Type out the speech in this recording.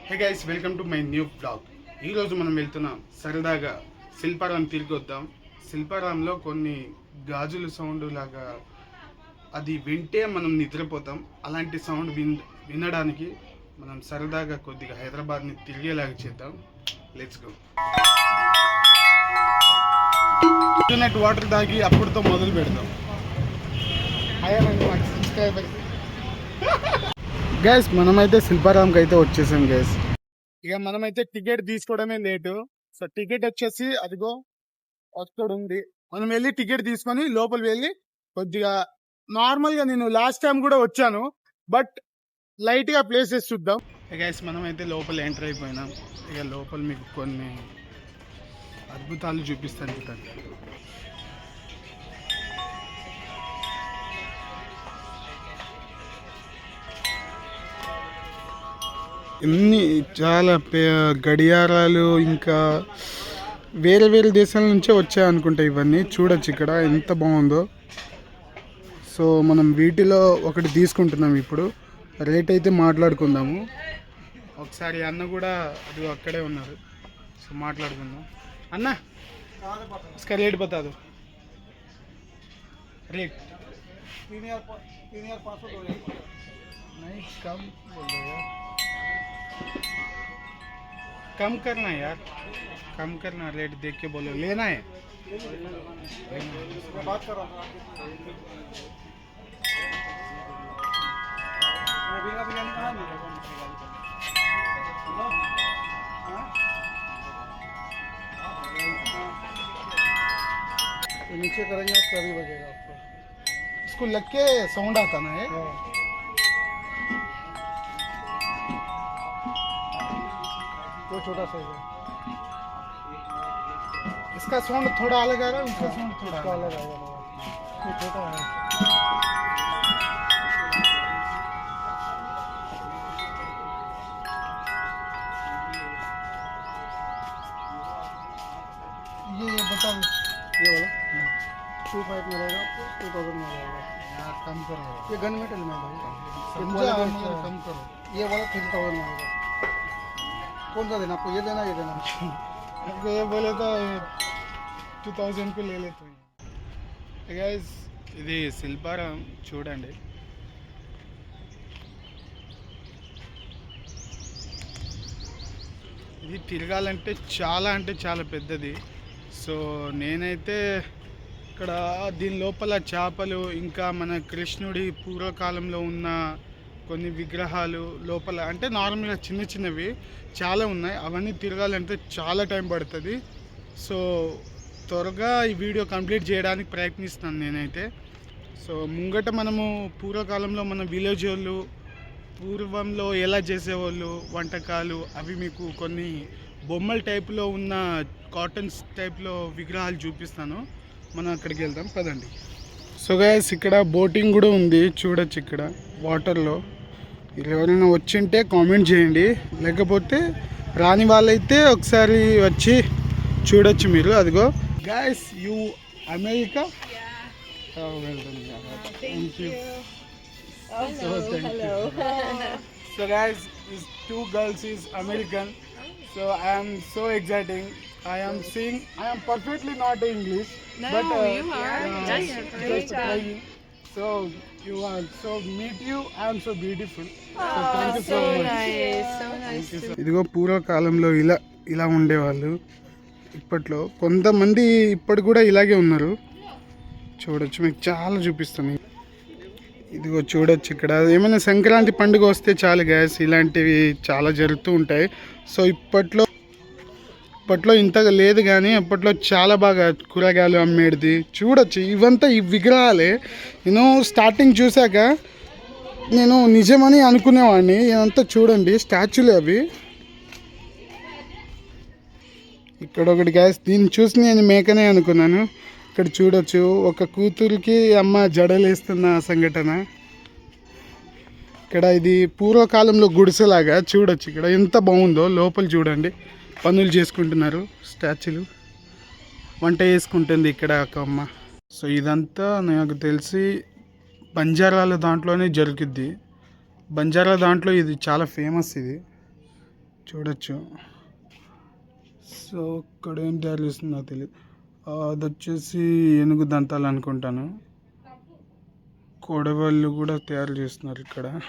Hey guys, welcome to my new blog. ఈరోజు మనం వెళ్తున్నాం సరదాగా శిల్పారాం తిరిగి వద్దాం. శిల్పారాంలో కొన్ని గాజుల సౌండ్ లాగా అది వింటే మనం నిద్రపోతాం. అలాంటి సౌండ్ వినడానికి మనం సరదాగా కొద్దిగా హైదరాబాద్ని తిరిగేలాగా చేద్దాం. Let's go. కోకోనట్ వాటర్ తాగి అప్పుడుతో మొదలు పెడదాం. గైస్, మనమైతే శిల్పారాంకి అయితే వచ్చేసాం గైస్. ఇక మనమైతే టికెట్ తీసుకోవడమే లేటు. సో టికెట్ వచ్చేసి అదిగో అక్కడ ఉంది. మనం వెళ్ళి టికెట్ తీసుకొని లోపల వెళ్ళి కొద్దిగా నార్మల్గా నేను లాస్ట్ టైం కూడా వచ్చాను, బట్ లైట్గా ప్లేసెస్ చూద్దాం. గైస్, మనమైతే లోపల ఎంటర్ అయిపోయినాం. ఇక లోపల మీకు కొన్ని అద్భుతాలు చూపిస్తాను చూడండి. ఇన్ని చాలా గడియారాలు ఇంకా వేరే వేరే దేశాల నుంచే వచ్చాయి అనుకుంటా. ఇవన్నీ చూడొచ్చు ఇక్కడ ఎంత బాగుందో. సో మనం వీటిలో ఒకటి తీసుకుంటున్నాం. ఇప్పుడు రేట్ అయితే మాట్లాడుకుందాము. ఒకసారి అన్న కూడా అది అక్కడే ఉన్నారు. సో మాట్లాడుకుందాం. అన్న इसका रेट बता दो. रेट 3,500 नहीं, कम बोलो यार. कम करना यार, कम करना. रेट देख के बोलो. लेना है. मैं बात कर रहा हूँ. नीचे करेंगे आप तभी बजेगा आपको. इसको लग के साउंड आता ना है. वो छोटा साइज है. इसका साउंड थोड़ा अलग आ रहा है, उसका साउंड थोड़ा अलग आ रहा है. ये छोटा है. ये बताओ. ये वाला 25 में रहेगा आपको, 2000 में रहेगा. यार कम करो. ये गन मेटल में है. कम करो. ये वाला 3000 में रहेगा. कौन सा देना आपको? ये देना, ये देना. आपको ये बोले तो 2000 को ले लेते हैं. గైస్, ఇది శిల్పారాం చూడండి. ఇది తిరగాలంటే చాలా పెద్దది. సో నేనైతే ఇక్కడ దీని లోపల చేపలు, ఇంకా మన కృష్ణుడి పూర్వకాలంలో ఉన్న కొన్ని విగ్రహాలు లోపల, అంటే నార్మల్గా చిన్నవి చాలా ఉన్నాయి. అవన్నీ తిరగాలంటే చాలా టైం పడుతుంది. సో త్వరగా ఈ వీడియో కంప్లీట్ చేయడానికి ప్రయత్నిస్తున్నాను నేనైతే. సో ముంగట మనము పూర్వకాలంలో మన విలేజ్ వాళ్ళు పూర్వంలో ఎలా చేసేవాళ్ళు వంటకాలు, అవి మీకు కొన్ని బొమ్మల టైప్లో ఉన్న కాటన్స్ టైప్లో విగ్రహాలు చూపిస్తాను. మనం అక్కడికి వెళ్దాం పదండి. సో గైస్, ఇక్కడ బోటింగ్ కూడా ఉంది చూడొచ్చు. ఇక్కడ వాటర్లో ఎవరైనా వచ్చింటే కామెంట్ చేయండి, లేకపోతే రాని వాళ్ళైతే ఒకసారి వచ్చి చూడొచ్చు మీరు. అదిగో guys, you America. So guys, these two girls is American. So I am so exciting. I am perfectly not English. No, but you are. Yes, just trying. So you are, so meet you. I am so beautiful. So thank you so much. Nice, so nice. ఇదిగో పూర్వకాలంలో ఇలా ఉండేవాళ్ళు. ఇప్పట్లో కొంతమంది ఇప్పటి కూడా ఇలాగే ఉన్నారు. చూడొచ్చు, మీకు చాలా చూపిస్తాను. ఇదిగో చూడొచ్చు. ఇక్కడ ఏమైనా సంక్రాంతి పండుగ వస్తే చాలు గ్యాస్, ఇలాంటివి చాలా జరుగుతూ ఉంటాయి. సో ఇప్పట్లో ఇంతగా లేదు, కానీ అప్పట్లో చాలా బాగా కూరగాయలు అమ్మేది చూడొచ్చు. ఇవంతా ఈ విగ్రహాలే. నేను స్టార్టింగ్ చూశాక నేను నిజమని అనుకునేవాడిని. ఇదంతా చూడండి, స్టాచ్యూలే అవి. ఇక్కడ ఒకటి గ్యాస్, దీన్ని చూసి నేను మేకనే అనుకున్నాను. ఇక్కడ చూడొచ్చు, ఒక కూతురికి అమ్మ జడలేస్తున్న సంఘటన. ఇక్కడ ఇది పూర్వకాలంలో గుడిసెలాగా చూడొచ్చు. ఇక్కడ ఎంత బాగుందో. లోపల చూడండి, పనులు చేసుకుంటున్నారు స్టాచ్యూలు. వంట చేసుకుంటుంది ఇక్కడ ఒక అమ్మ. సో ఇదంతా నాకు తెలిసి బంజారాల దాంట్లోనే జరుగుద్ది. బంజారా దాంట్లో ఇది చాలా ఫేమస్. ఇది చూడొచ్చు. సో ఇక్కడ ఏం తయారు చేస్తుందో తెలియదు. అది వచ్చేసి ఏనుగు దంతాలు అనుకుంటాను. కొడవళ్ళు కూడా తయారు చేస్తున్నారు ఇక్కడ.